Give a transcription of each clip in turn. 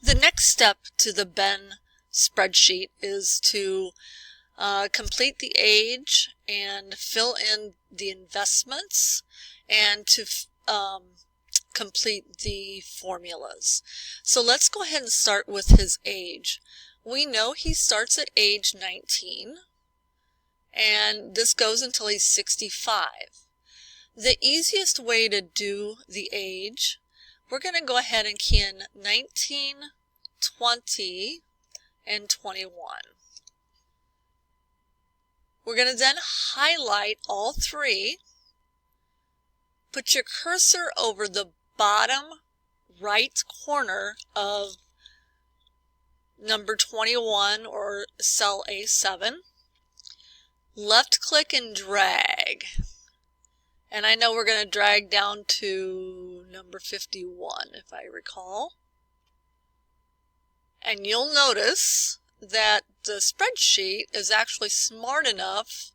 The next step to the Ben spreadsheet is to complete the age and fill in the investments and to complete the formulas. So let's go ahead and start with his age. We know he starts at age 19 and this goes until he's 65. The easiest way to do the age, we're going to go ahead and key in 19, 20, and 21. We're going to then highlight all three. Put your cursor over the bottom right corner of number 21 or cell A7. Left click and drag. And I know we're going to drag down to number 51 if I recall. And you'll notice that the spreadsheet is actually smart enough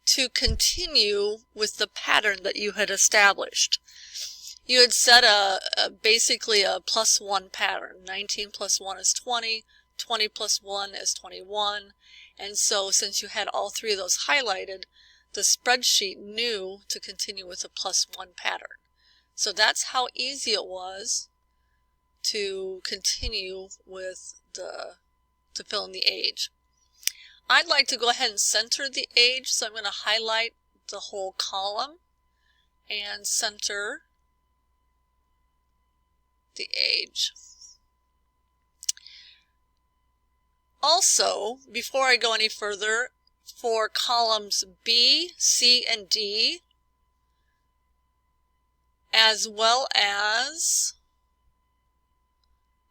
to continue with the pattern that you had established. You had set basically a +1 pattern. 19 plus 1 is 20, 20 plus 1 is 21, and so since you had all three of those highlighted, the spreadsheet knew to continue with a +1 pattern. So that's how easy it was to continue with to fill in the age. I'd like to go ahead and center the age, so I'm going to highlight the whole column and center the age. Also, before I go any further, for columns B, C, and D, as well as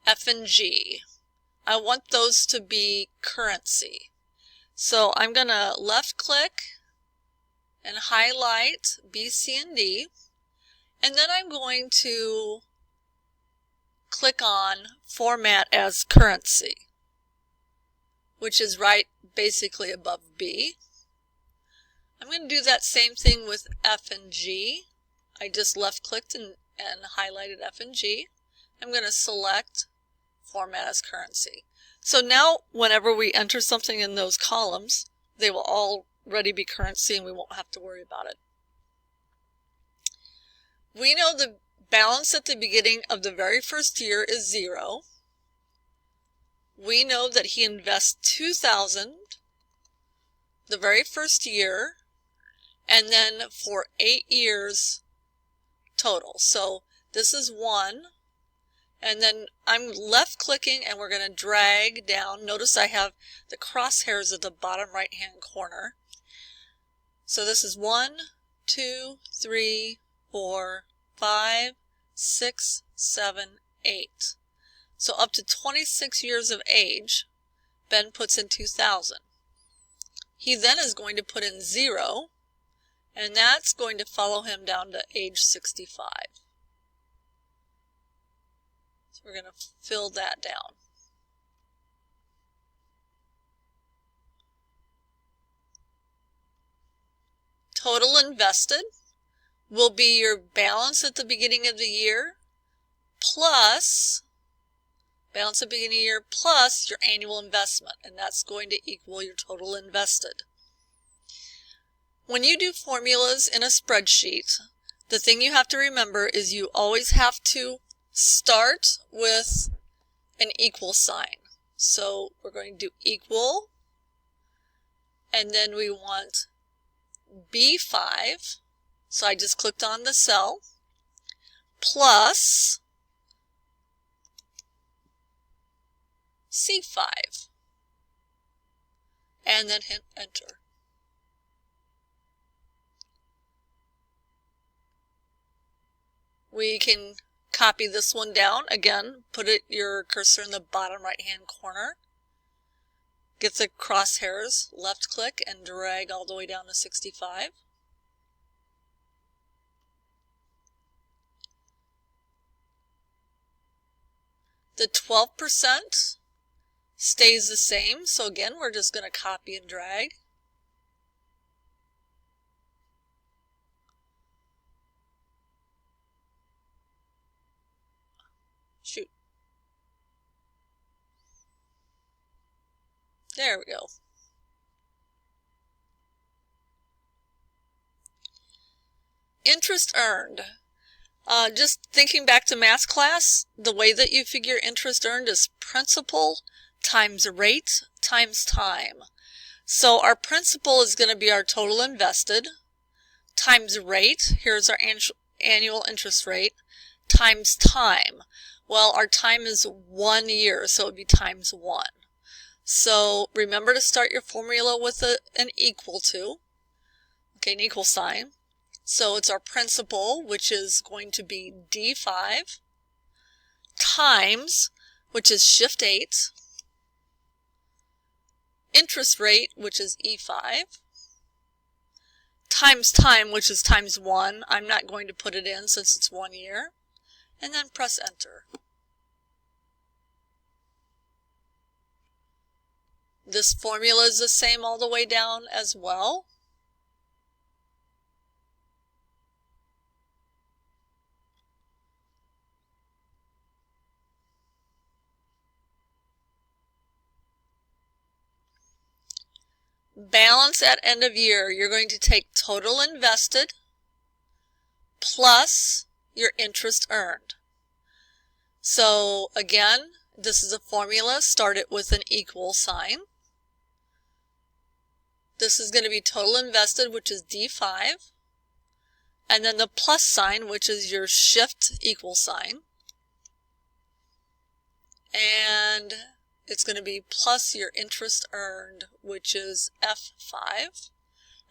F and G, I want those to be currency. So I'm going to left click and highlight B, C, and D, and then I'm going to click on Format as Currency, which is right basically above B. I'm going to do that same thing with F and G. I just left clicked and highlighted F and G. I'm going to select Format as Currency. So now whenever we enter something in those columns, they will already be currency and we won't have to worry about it. We know the balance at the beginning of the very first year is 0. We know that he invests $2,000 the very first year and then for 8 years total. So this is 1. And then I'm left clicking and we're going to drag down. Notice I have the crosshairs at the bottom right hand corner. So this is 1, 2, 3, 4, 5, 6, 7, 8. So up to 26 years of age, Ben puts in 2,000. He then is going to put in 0, and that's going to follow him down to age 65. So we're going to fill that down. Total invested will be your balance at the beginning of the year plus balance at the beginning of the year plus your annual investment, and that's going to equal your total invested. When you do formulas in a spreadsheet, the thing you have to remember is you always have to start with an equal sign. So we're going to do equal, and then we want B5, so I just clicked on the cell, plus C5, and then hit enter. We can copy this one down. Again, put your cursor in the bottom right hand corner. Get the crosshairs, left click, and drag all the way down to 65. The 12% stays the same, so again, we're just going to copy and drag. Shoot. There we go. Interest earned. Just thinking back to math class, the way that you figure interest earned is principal times rate times time. So our principal is going to be our total invested times rate. Here's our annual interest rate times time. Well, our time is 1 year, so it would be times 1. So remember to start your formula with an equal to, okay, an equal sign. So it's our principal, which is going to be D5, times, which is shift 8, interest rate, which is E5, times time, which is times 1. I'm not going to put it in since it's 1 year. And then press enter. This formula is the same all the way down as well. Balance at end of year, you're going to take total invested plus your interest earned. So again, this is a formula. Start it with an equal sign. This is going to be total invested, which is D5. And then the plus sign, which is your shift equal sign. And it's going to be plus your interest earned, which is F5.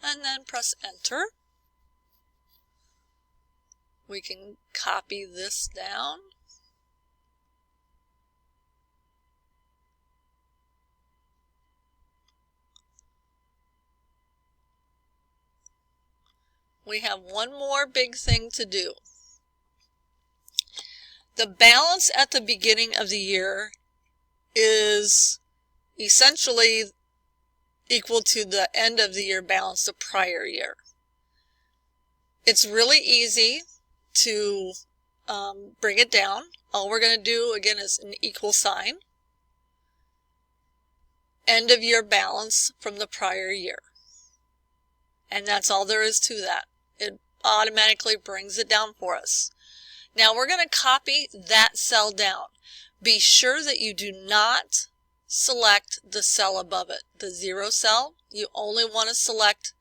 And then press enter. We can copy this down. We have one more big thing to do. The balance at the beginning of the year is essentially equal to the end of the year balance the prior year. It's really easy to bring it down. All we're going to do again is an equal sign. End of year balance from the prior year. And that's all there is to that. It automatically brings it down for us. Now we're going to copy that cell down. Be sure that you do not select the cell above it, the 0 cell. You only want to select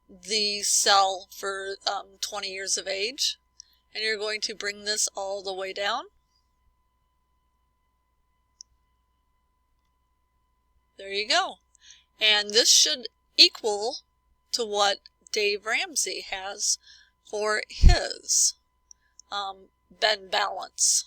the cell for 20 years of age. And you're going to bring this all the way down. There you go. And this should equal to what Dave Ramsey has for his Ben balance.